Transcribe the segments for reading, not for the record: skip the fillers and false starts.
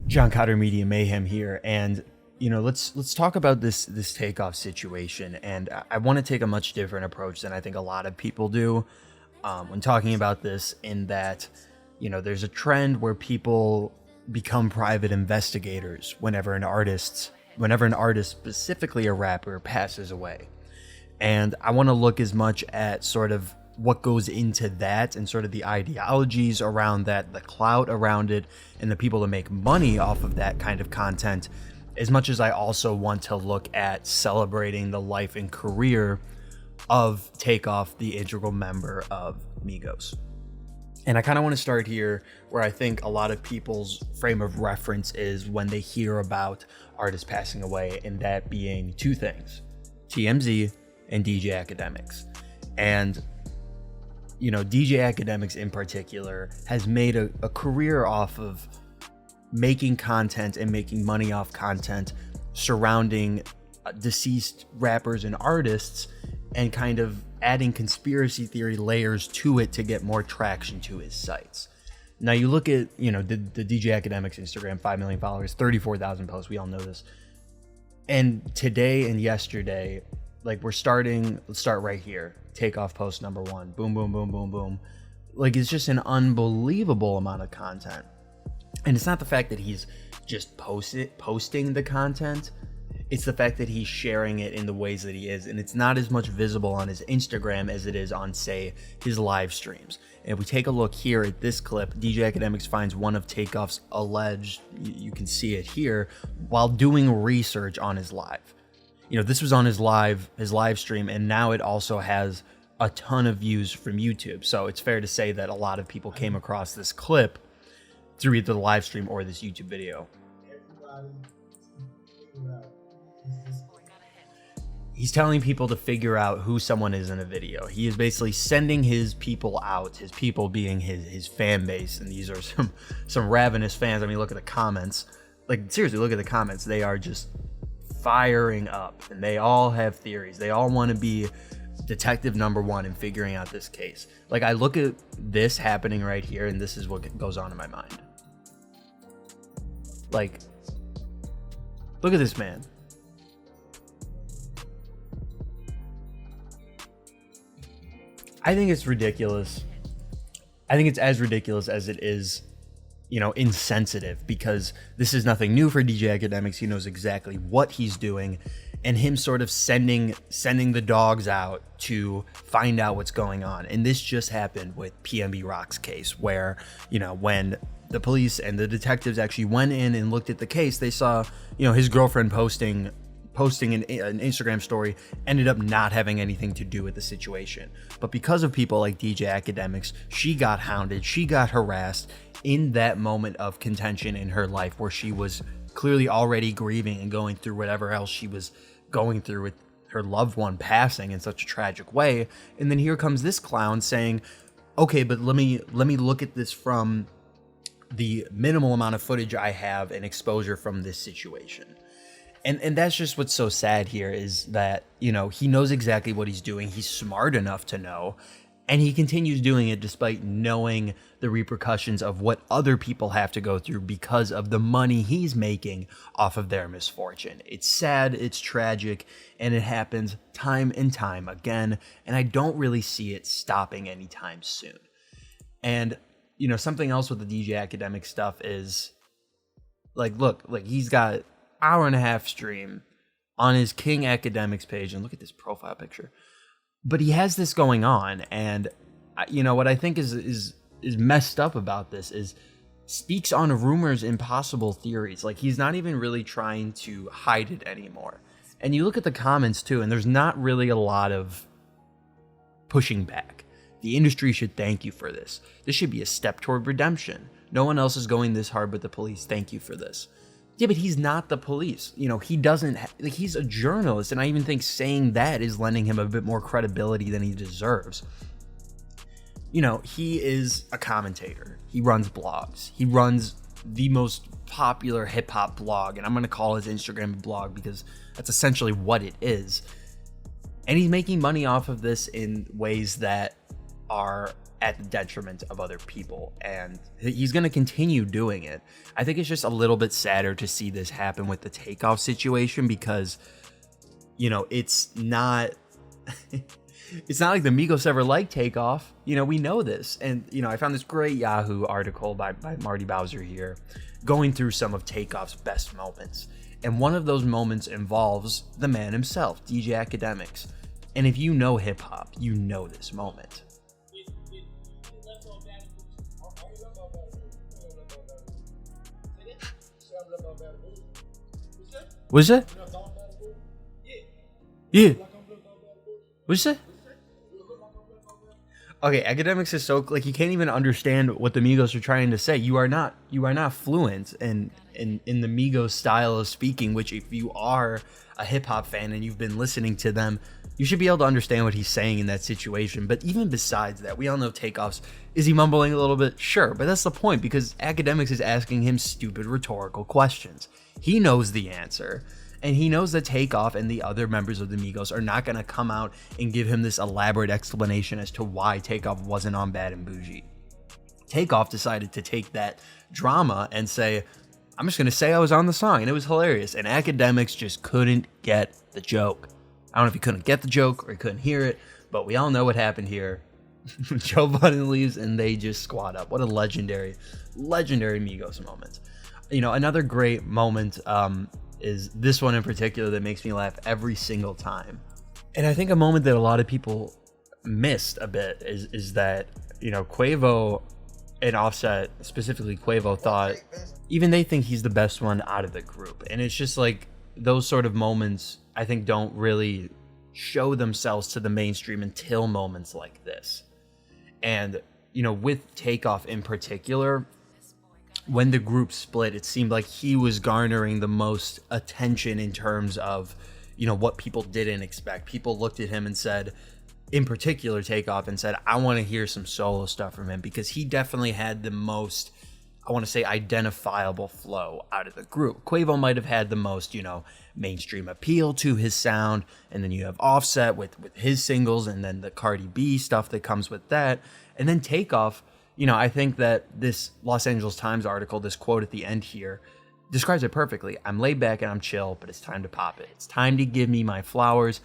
John Cotter Media Mayhem here, and let's talk about this Takeoff situation. And I want to take a much different approach than I think a lot of people do when talking about this. In that, there's a trend where people become private investigators whenever an artist, specifically a rapper, passes away. And I want to look as much at sort of what goes into that and sort of the ideologies around that, the clout around it, and the people that make money off of that kind of content, as much as I also want to look at celebrating the life and career of Takeoff, the integral member of Migos. And I kind of want to start here where I think a lot of people's frame of reference is when they hear about artists passing away, and that being two things: TMZ and DJ Akademiks. And DJ Akademiks in particular has made a career off of making content and making money off content surrounding deceased rappers and artists, and kind of adding conspiracy theory layers to it to get more traction to his sites. Now you look at, the DJ Akademiks Instagram, 5 million followers, 34,000 posts. We all know this. And today and yesterday, let's start right here. Takeoff post number 1. Boom, boom, boom, boom, boom. It's just an unbelievable amount of content. And it's not the fact that he's just posting the content. It's the fact that he's sharing it in the ways that he is. And it's not as much visible on his Instagram as it is on, say, his live streams. And if we take a look here at this clip, DJ Akademiks finds one of Takeoff's alleged, you can see it here, while doing research on his live. This was on his live stream, and now it also has a ton of views from YouTube. So it's fair to say that a lot of people came across this clip through either the live stream or this YouTube video. He's telling people to figure out who someone is in a video. He is basically sending his people out, his people being his fan base. And these are some ravenous fans. I mean, look at the comments. Seriously, look at the comments. They are just firing up, and they all have theories. They all want to be detective number one in figuring out this case. I look at this happening right here, and this is what goes on in my mind. Look at this man. I think it's ridiculous. I think it's as ridiculous as it is, insensitive, because this is nothing new for DJ Akademiks. He knows exactly what he's doing, and him sort of sending the dogs out to find out what's going on. And this just happened with PNB Rock's case, where, when the police and the detectives actually went in and looked at the case, they saw, his girlfriend posting an Instagram story ended up not having anything to do with the situation. But because of people like DJ Akademiks, she got hounded, she got harassed in that moment of contention in her life, where she was clearly already grieving and going through whatever else she was going through with her loved one passing in such a tragic way. And then here comes this clown saying, okay, but let me look at this from the minimal amount of footage I have and exposure from this situation. And that's just what's so sad here, is that, he knows exactly what he's doing. He's smart enough to know, and he continues doing it despite knowing the repercussions of what other people have to go through because of the money he's making off of their misfortune. It's sad, it's tragic, and it happens time and time again, and I don't really see it stopping anytime soon. And, something else with the DJ Akademiks stuff is, look, he's got hour and a half stream on his King Akademiks page, and look at this profile picture. But he has this going on, and what I think is messed up about this is speaks on rumors and possible theories. He's not even really trying to hide it anymore. And you look at the comments too, and there's not really a lot of pushing back. The industry should thank you for this. This should be a step toward redemption. No one else is going this hard but the police. Thank you for this. Yeah, but he's not the police. He doesn't, he's a journalist. And I even think saying that is lending him a bit more credibility than he deserves. He is a commentator. He runs blogs. He runs the most popular hip hop blog. And I'm going to call his Instagram a blog because that's essentially what it is. And he's making money off of this in ways that are at the detriment of other people, and he's going to continue doing it. I think it's just a little bit sadder to see this happen with the Takeoff situation, because it's not it's not like the Migos ever liked Takeoff. We know this. And I found this great Yahoo article by Marty Bowser here going through some of Takeoff's best moments, and one of those moments involves the man himself, DJ Akademiks. And if you know hip-hop, you know this moment. What's that? Yeah. What's that? Okay, Akademiks is so you can't even understand what the Migos are trying to say. You are not fluent in the Migos style of speaking, which if you are a hip hop fan and you've been listening to them, you should be able to understand what he's saying in that situation. But even besides that, we all know Takeoff's, is he mumbling a little bit? Sure, but that's the point, because Akademiks is asking him stupid rhetorical questions. He knows the answer. And he knows that Takeoff and the other members of the Migos are not going to come out and give him this elaborate explanation as to why Takeoff wasn't on Bad and Bougie. Takeoff decided to take that drama and say, I'm just going to say I was on the song, and it was hilarious. And Akademiks just couldn't get the joke. I don't know if he couldn't get the joke or he couldn't hear it, but we all know what happened here. Joe Budden leaves and they just squad up. What a legendary Migos moment. Another great moment is this one in particular that makes me laugh every single time. And I think a moment that a lot of people missed a bit is that, Quavo and Offset, specifically Quavo, thought even they think he's the best one out of the group. And it's just like those sort of moments, I think, don't really show themselves to the mainstream until moments like this. And, with Takeoff in particular, when the group split, it seemed like he was garnering the most attention in terms of, what people didn't expect. People looked at him and said, in particular Takeoff, and said, I want to hear some solo stuff from him, because he definitely had the most, I want to say, identifiable flow out of the group. Quavo might have had the most, mainstream appeal to his sound, and then you have Offset with his singles, and then the Cardi B stuff that comes with that, and then Takeoff. I think that this Los Angeles Times article, this quote at the end here, describes it perfectly. I'm laid back and I'm chill, but it's time to pop it. It's time to give me my flowers.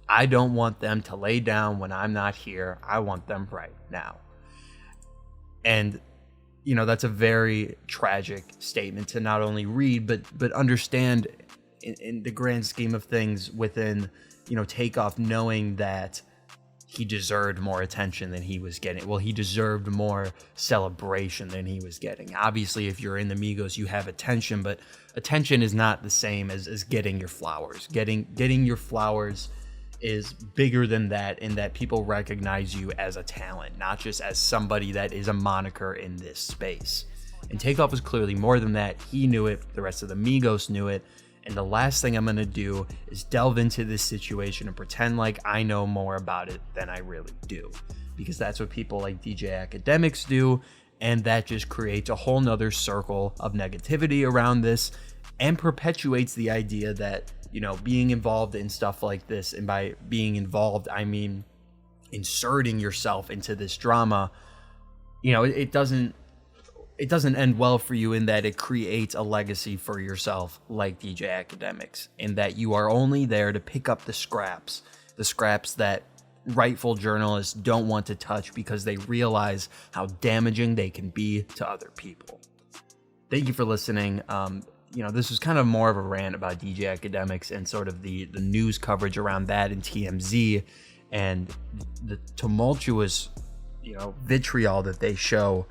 I don't want them to lay down when I'm not here. I want them right now. And, that's a very tragic statement to not only read, but understand in the grand scheme of things within, Takeoff, knowing that he deserved more attention than he was getting. Well, he deserved more celebration than he was getting. Obviously, if you're in the Migos, you have attention, but attention is not the same as getting your flowers. Getting your flowers is bigger than that, in that people recognize you as a talent, not just as somebody that is a moniker in this space. And Takeoff was clearly more than that. He knew it. The rest of the Migos knew it. And the last thing I'm going to do is delve into this situation and pretend like I know more about it than I really do. Because that's what people like DJ Akademiks do. And that just creates a whole nother circle of negativity around this, and perpetuates the idea that, being involved in stuff like this, and by being involved, I mean inserting yourself into this drama, it doesn't end well for you, in that it creates a legacy for yourself like DJ Akademiks, in that you are only there to pick up the scraps that rightful journalists don't want to touch, because they realize how damaging they can be to other people. Thank you for listening. This was kind of more of a rant about DJ Akademiks and sort of the news coverage around that in TMZ, and the tumultuous, vitriol that they show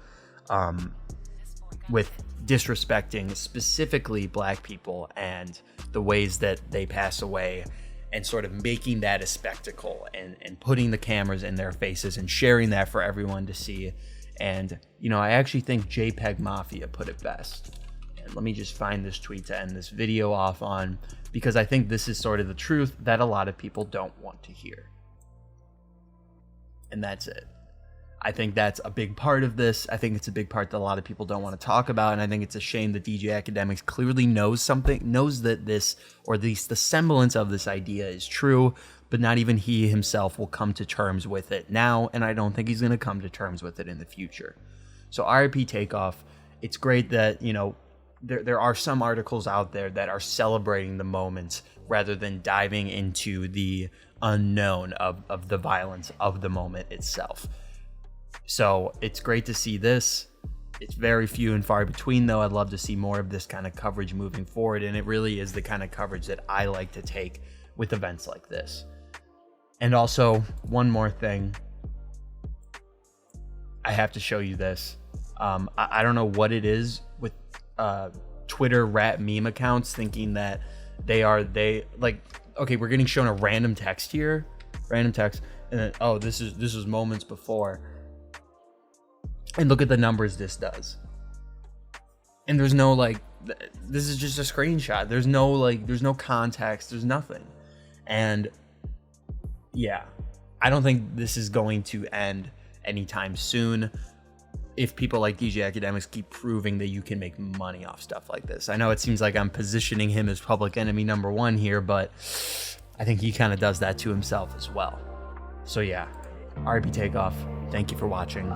with disrespecting specifically Black people and the ways that they pass away, and sort of making that a spectacle, and putting the cameras in their faces and sharing that for everyone to see. And, I actually think JPEG Mafia put it best. And let me just find this tweet to end this video off on, because I think this is sort of the truth that a lot of people don't want to hear. And that's it. I think that's a big part of this. I think it's a big part that a lot of people don't want to talk about, and I think it's a shame that DJ Akademiks clearly knows that this, or at least the semblance of this idea, is true, but not even he himself will come to terms with it now, and I don't think he's going to come to terms with it in the future. So RIP Takeoff. It's great that, you know, there are some articles out there that are celebrating the moments rather than diving into the unknown of the violence of the moment itself. So it's great to see this. It's very few and far between, though. I'd love to see more of this kind of coverage moving forward, and it really is the kind of coverage that I like to take with events like this. And also, one more thing. I have to show you this. I don't know what it is with Twitter rat meme accounts thinking that they like, okay, we're getting shown a random text here, and then, oh, this is moments before, and look at the numbers this does, and there's no, like, this is just a screenshot. There's no context, there's nothing. And yeah, I don't think this is going to end anytime soon if people like DJ Akademiks keep proving that you can make money off stuff like this. I know it seems like I'm positioning him as public enemy number one here, but I think he kind of does that to himself as well. So yeah, RIP Takeoff. Thank you for watching.